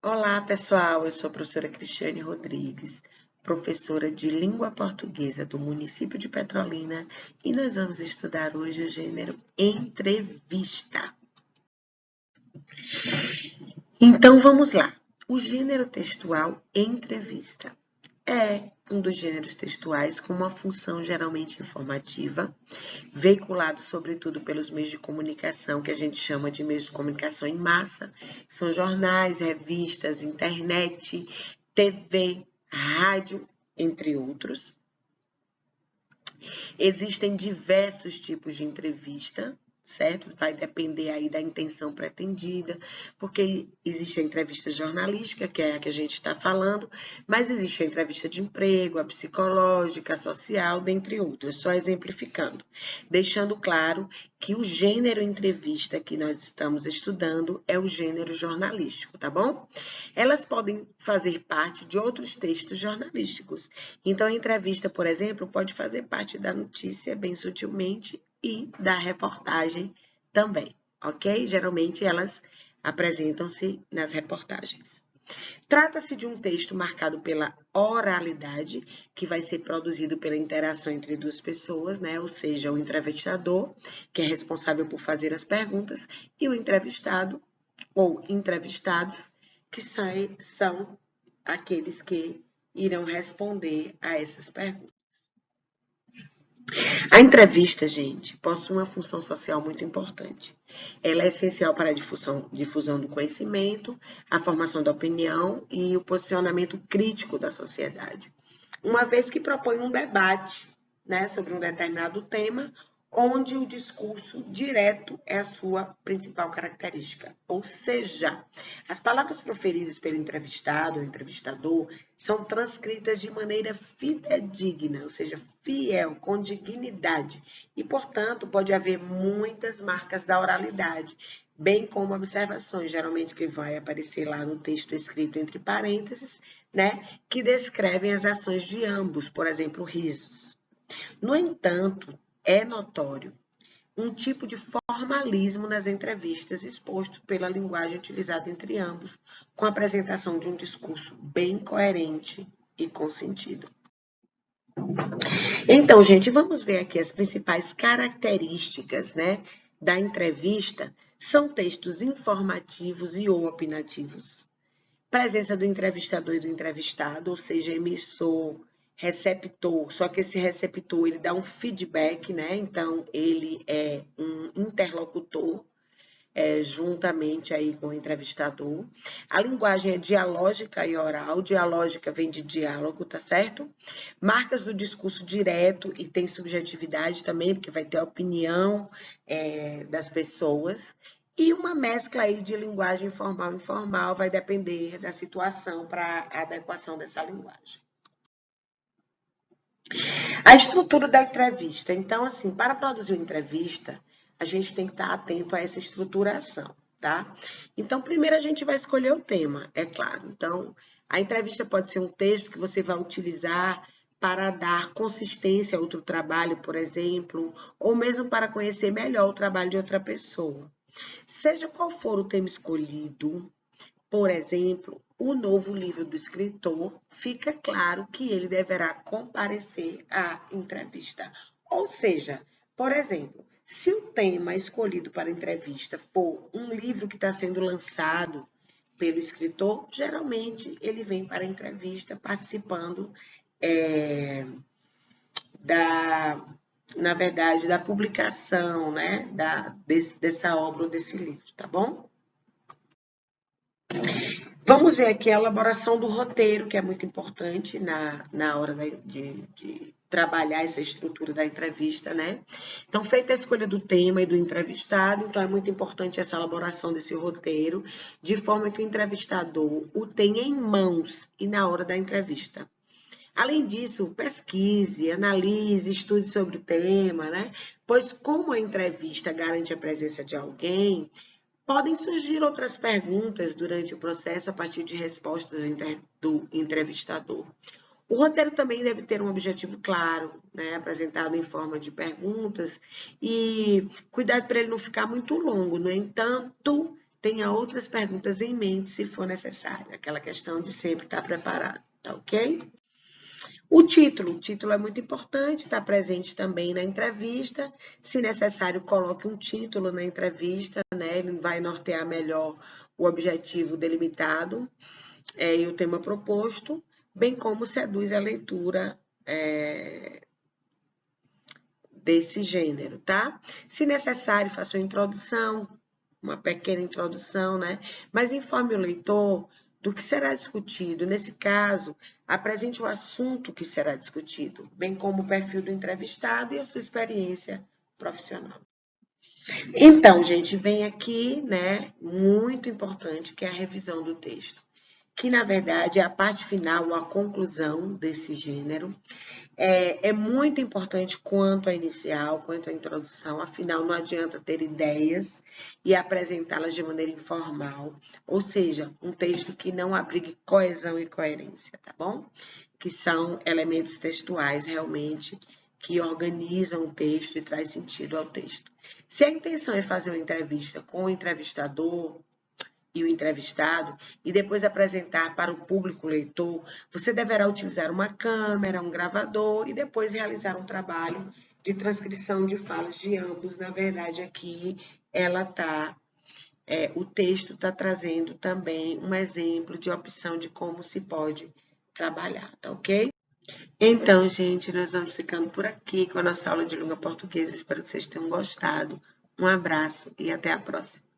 Olá, pessoal. Eu sou a professora Cristiane Rodrigues, professora de língua portuguesa do município de Petrolina, e nós vamos estudar hoje o gênero entrevista. Então, vamos lá. O gênero textual entrevista é um dos gêneros textuais com uma função geralmente informativa, veiculado sobretudo pelos meios de comunicação, que a gente chama de meios de comunicação em massa, são jornais, revistas, internet, TV, rádio, entre outros. Existem diversos tipos de entrevista, certo? Vai depender aí da intenção pretendida, porque existe a entrevista jornalística, que é a que a gente está falando, mas existe a entrevista de emprego, a psicológica, a social, dentre outras, só exemplificando. Deixando claro que o gênero entrevista que nós estamos estudando é o gênero jornalístico, tá bom? Elas podem fazer parte de outros textos jornalísticos. Então, a entrevista, por exemplo, pode fazer parte da notícia bem sutilmente e da reportagem também, ok? Geralmente elas apresentam-se nas reportagens. Trata-se de um texto marcado pela oralidade, que vai ser produzido pela interação entre duas pessoas, né? Ou seja, o entrevistador, que é responsável por fazer as perguntas, e o entrevistado ou entrevistados, que são aqueles que irão responder a essas perguntas. A entrevista, gente, possui uma função social muito importante. Ela é essencial para a difusão do conhecimento, a formação da opinião e o posicionamento crítico da sociedade, uma vez que propõe um debate, né, sobre um determinado tema, onde o discurso direto é a sua principal característica. Ou seja, as palavras proferidas pelo entrevistado ou entrevistador são transcritas de maneira fidedigna, ou seja, fiel, com dignidade, e, portanto, pode haver muitas marcas da oralidade, bem como observações, geralmente que vai aparecer lá no texto escrito entre parênteses, né, que descrevem as ações de ambos, por exemplo, risos. No entanto, é notório um tipo de formalismo nas entrevistas exposto pela linguagem utilizada entre ambos, com a apresentação de um discurso bem coerente e com sentido. Então, gente, vamos ver aqui as principais características, né, da entrevista. São textos informativos e ou opinativos. Presença do entrevistador e do entrevistado, ou seja, emissor, receptor, só que esse receptor ele dá um feedback, né? Então ele é um interlocutor, juntamente aí com o entrevistador. A linguagem é dialógica e oral, dialógica vem de diálogo, tá certo? Marcas do discurso direto e tem subjetividade também, porque vai ter a opinião das pessoas. E uma mescla aí de linguagem formal e informal vai depender da situação para a adequação dessa linguagem. A estrutura da entrevista. Então, assim, para produzir uma entrevista, a gente tem que estar atento a essa estruturação, tá? Então, primeiro a gente vai escolher o tema, é claro. Então, a entrevista pode ser um texto que você vai utilizar para dar consistência a outro trabalho, por exemplo, ou mesmo para conhecer melhor o trabalho de outra pessoa. Seja qual for o tema escolhido, por exemplo, o novo livro do escritor, fica claro que ele deverá comparecer à entrevista. Ou seja, por exemplo, se o tema escolhido para a entrevista for um livro que está sendo lançado pelo escritor, geralmente ele vem para a entrevista participando da, na verdade, da publicação, né, dessa obra ou desse livro, tá bom? Vamos ver aqui a elaboração do roteiro, que é muito importante na hora de trabalhar essa estrutura da entrevista, né? Então, feita a escolha do tema e do entrevistado, então é muito importante essa elaboração desse roteiro, de forma que o entrevistador o tenha em mãos e na hora da entrevista. Além disso, pesquise, analise, estude sobre o tema, né? Pois como a entrevista garante a presença de alguém, podem surgir outras perguntas durante o processo a partir de respostas do entrevistador. O roteiro também deve ter um objetivo claro, né, apresentado em forma de perguntas, e cuidado para ele não ficar muito longo. No entanto, tenha outras perguntas em mente se for necessário. Aquela questão de sempre estar preparado, tá ok? O título é muito importante, está presente também na entrevista. Se necessário, coloque um título na entrevista, né? Ele vai nortear melhor o objetivo delimitado e o tema proposto, bem como seduz a leitura desse gênero, tá? Se necessário, faça uma introdução, uma pequena introdução, né? Mas informe o leitor do que será discutido. Nesse caso, apresente o assunto que será discutido, bem como o perfil do entrevistado e a sua experiência profissional. Então, gente, vem aqui, né, muito importante, que é a revisão do texto, que na verdade é a parte final, a conclusão desse gênero. É muito importante quanto a inicial, quanto a introdução, afinal não adianta ter ideias e apresentá-las de maneira informal, ou seja, um texto que não abrigue coesão e coerência, tá bom? Que são elementos textuais realmente que organizam o texto e traz sentido ao texto. Se a intenção é fazer uma entrevista com o entrevistador e o entrevistado, e depois apresentar para o público leitor, você deverá utilizar uma câmera, um gravador e depois realizar um trabalho de transcrição de falas de ambos. Na verdade, aqui o texto está trazendo também um exemplo de opção de como se pode trabalhar, tá ok? Então, gente, nós vamos ficando por aqui com a nossa aula de língua portuguesa. Espero que vocês tenham gostado. Um abraço e até a próxima.